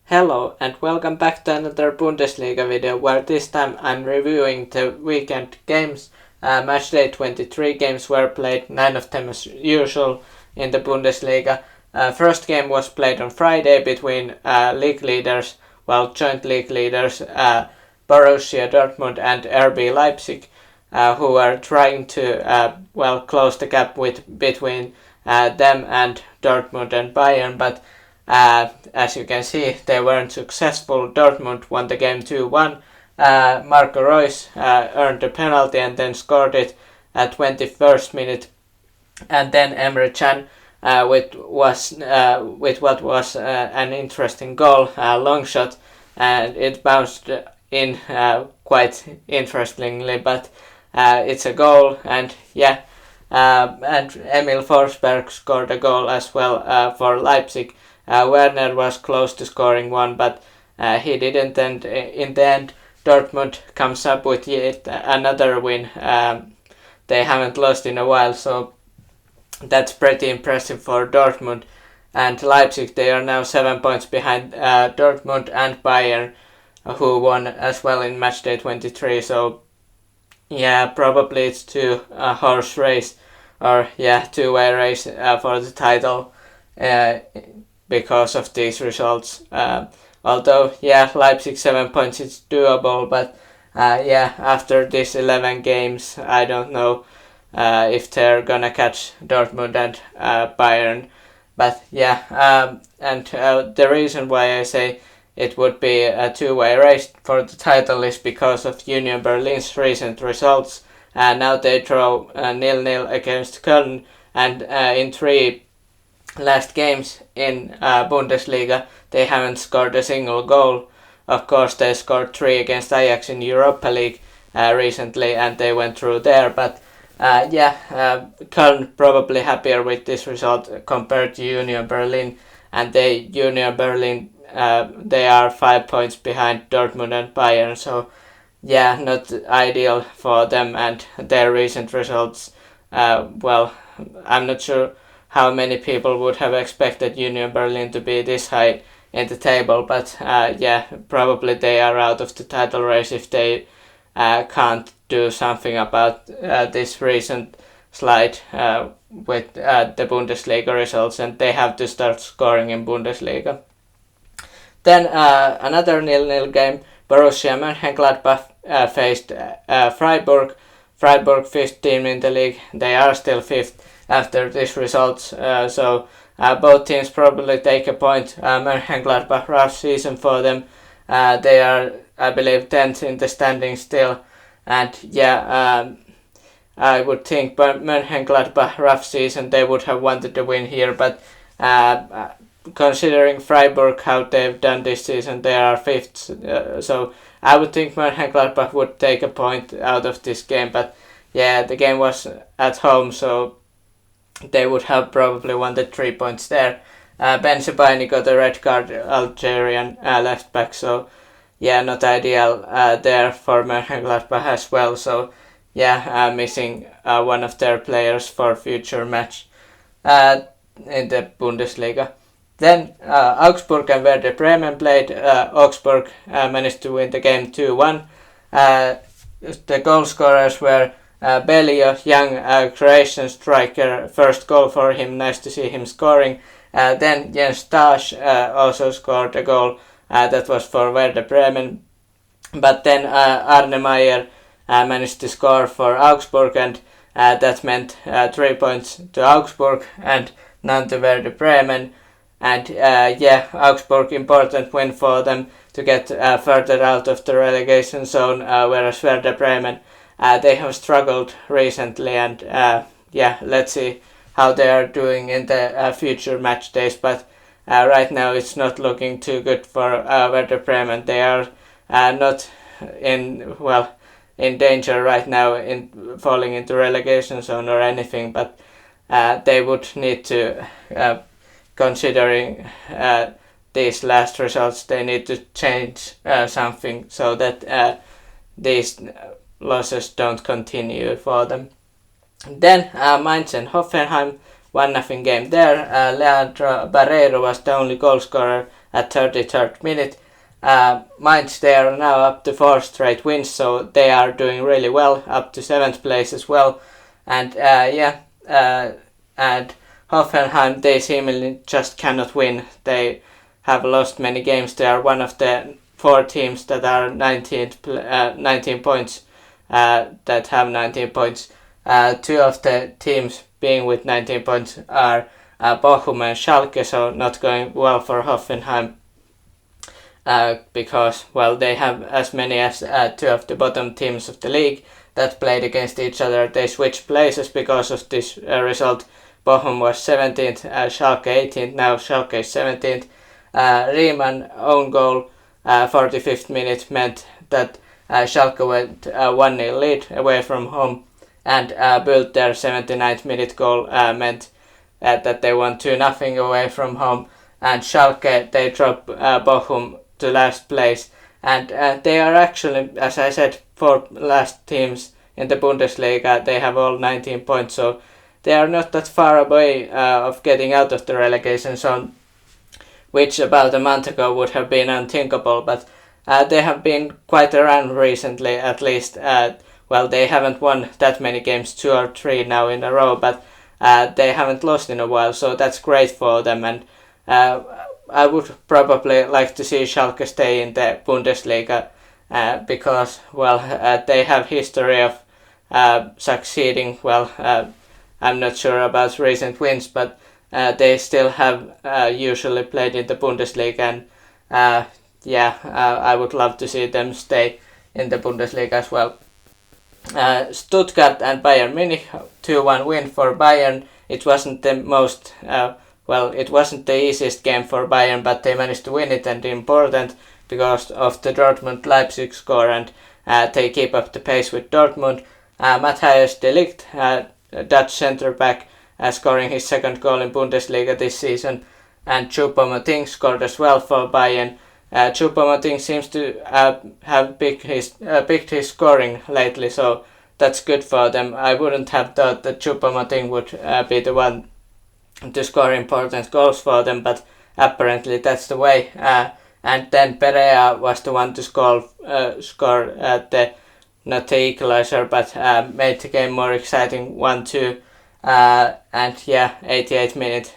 Hello and welcome back to another Bundesliga video where this time I'm reviewing the weekend games. Matchday 23 games were played, 9 of them as usual in the Bundesliga. First game was played on Friday between league leaders, joint league leaders Borussia Dortmund and RB Leipzig, who are trying to close the gap between them and Dortmund and Bayern, but as you can see, they weren't successful. Dortmund won the game 2-1. Marco Reus earned a penalty and then scored it at 21st minute. And then Emre Can with what was an interesting goal, long shot, and it bounced in quite interestingly, but it's a goal, and and Emil Forsberg scored a goal as well for Leipzig. Werner was close to scoring one, but he didn't, and in the end Dortmund comes up with yet another win. They haven't lost in a while, so that's pretty impressive for Dortmund. And Leipzig, they are now 7 points behind Dortmund and Bayern, who won as well in Matchday 23, so probably it's two-horse race, or two-way race for the title because of these results. Although Leipzig 7 points is doable, but after these 11 games I don't know if they're gonna catch Dortmund and Bayern. But the reason why I say it would be a two-way race for the title is because of Union Berlin's recent results. Now they draw 0-0 against Köln, and in 3 last games in Bundesliga they haven't scored a single goal. Of course, they scored 3 against Ajax in Europa League recently, and they went through there, but Köln probably happier with this result compared to Union Berlin, and Union Berlin they are 5 points behind Dortmund and Bayern, so not ideal for them and their recent results. I'm not sure how many people would have expected Union Berlin to be this high in the table, but probably they are out of the title race if they can't do something about this recent slide with the Bundesliga results, and they have to start scoring in Bundesliga. Then another 0-0 game, Borussia Mönchengladbach faced Freiburg. Freiburg 5th team in the league, they are still 5th after these results, so both teams probably take a point. Mönchengladbach, rough season for them. They are, I believe, 10th in the standings still, and I would think Mönchengladbach, rough season, they would have wanted to win here, but considering Freiburg how they've done this season, they are 5th, so I would think Mönchengladbach would take a point out of this game, but the game was at home, so they would have probably wanted 3 points there. Ben Sebaini got a red card, Algerian left back, so not ideal there for Mönchengladbach as well, so missing one of their players for future match in the Bundesliga. Then Augsburg and Werder Bremen played. Augsburg managed to win the game 2-1. The goal scorers were Belio, young Croatian striker, first goal for him, nice to see him scoring. Then Jens Stasch also scored a goal, that was for Werder Bremen. But then Arne Meyer managed to score for Augsburg, and that meant 3 points to Augsburg and none to Werder Bremen. And Augsburg, important win for them to get further out of the relegation zone, whereas Werder Bremen, they have struggled recently, and let's see how they are doing in the future match days, but right now it's not looking too good for Werder Bremen. They are not in danger right now in falling into relegation zone or anything, but they would need to, considering these last results, they need to change something so that these losses don't continue for them. Then Mainz and Hoffenheim, 1-0 game there. Leandro Barreiro was the only goal scorer at 33rd minute. Mainz, they are now up to 4 straight wins, so they are doing really well, up to 7th place as well. And and Hoffenheim, they seemingly just cannot win. They have lost many games. They are one of the 4 teams that are 19 points, that have 19 points. 2 of the teams being with 19 points are Bochum and Schalke, so not going well for Hoffenheim. Because, well, they have as many as 2 of the bottom teams of the league that played against each other. They switched places because of this result. Bochum was 17th, Schalke 18th, now Schalke is 17th. Riemann own goal, 45th minute, meant that Schalke went 1-0 lead away from home, and Bülter, their 79th minute goal, meant that they won 2-0 away from home, and Schalke, they dropped Bochum to last place, and they are actually, as I said, 4 last teams in the Bundesliga. They have all 19 points, so they are not that far away of getting out of the relegation zone, which about a month ago would have been unthinkable, but they have been quite around recently, at least. Well, they haven't won that many games, 2 or 3 now in a row, but they haven't lost in a while, so that's great for them, and I would probably like to see Schalke stay in the Bundesliga, because, well, they have history of succeeding. Well, I'm not sure about recent wins, but they still have usually played in the Bundesliga, and I would love to see them stay in the Bundesliga as well. Stuttgart and Bayern Munich, 2-1 win for Bayern. It wasn't the most, it wasn't the easiest game for Bayern, but they managed to win it, and important because of the Dortmund-Leipzig score, and they keep up the pace with Dortmund. Matthijs de Ligt, Dutch centre-back, scoring his 2nd goal in Bundesliga this season, and Choupo-Moting scored as well for Bayern. Choupo-Moting seems to have picked his scoring lately, so that's good for them. I wouldn't have thought that Choupo-Moting would be the one to score important goals for them, but apparently that's the way. And then Perea was the one to score not the equalizer, but made the game more exciting, 1-2. And 88 minute.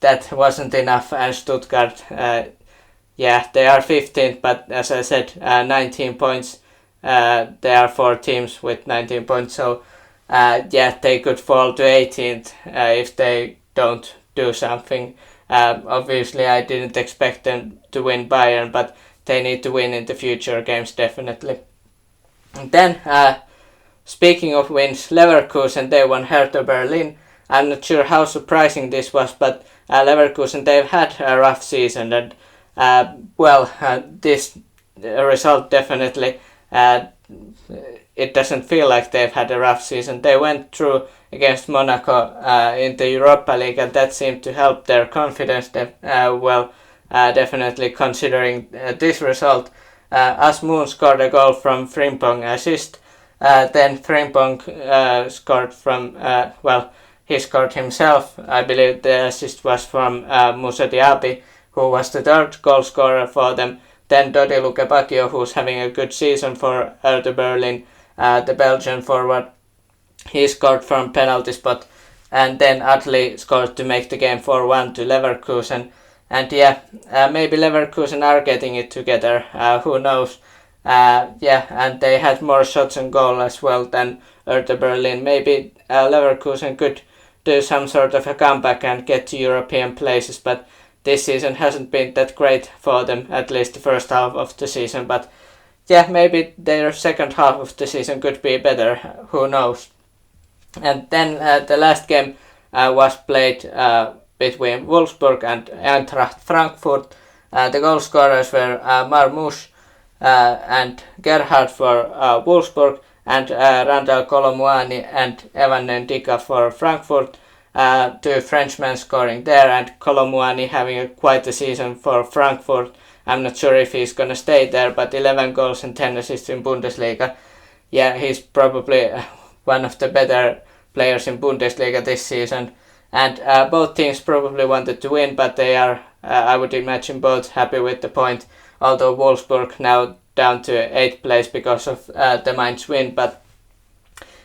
That wasn't enough, and Stuttgart, they are 15th, but as I said, 19 points. There are 4 teams with 19 points, so they could fall to 18th if they don't do something. Obviously, I didn't expect them to win Bayern, but they need to win in the future games, definitely. And then, speaking of wins, Leverkusen, they won Hertha Berlin. I'm not sure how surprising this was, but Leverkusen, they've had a rough season, and this result definitely, it doesn't feel like they've had a rough season. They went through against Monaco in the Europa League, and that seemed to help their confidence, definitely considering this result. Asmoon scored a goal from Frimpong assist, then Frimpong scored from, he scored himself. I believe the assist was from Moussa Diaby, who was the 3rd goal scorer for them. Then Dodi Lukebakio, who's having a good season for Hertha Berlin, the Belgian forward, he scored from penalty spot. And then Adli scored to make the game 4-1 to Leverkusen. And maybe Leverkusen are getting it together, who knows. And they had more shots on goal as well than Hertha Berlin. Maybe Leverkusen could do some sort of a comeback and get to European places, but this season hasn't been that great for them, at least the first half of the season. But maybe their second half of the season could be better, who knows. And then the last game was played between Wolfsburg and Eintracht Frankfurt. The goal scorers were Marmoush and Gerhard for Wolfsburg, and Randall Colomwani and Evan Ndika for Frankfurt. 2 Frenchmen scoring there, and Colomwani having quite a season for Frankfurt. I'm not sure if he's gonna stay there, but 11 goals and 10 assists in Bundesliga. He's probably one of the better players in Bundesliga this season. And both teams probably wanted to win, but they are, I would imagine, both happy with the point. Although Wolfsburg now down to 8th place because of the Mainz win, but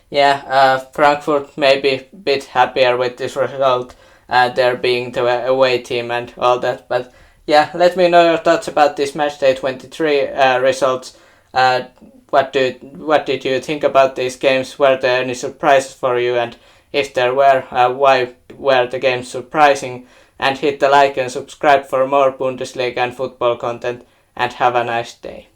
yeah, Frankfurt may be a bit happier with this result, there being the away team and all that. But yeah, let me know your thoughts about this Matchday 23 results. What did you think about these games? Were there any surprises for you? And if there were, why were the games surprising? And hit the like and subscribe for more Bundesliga and football content. And have a nice day.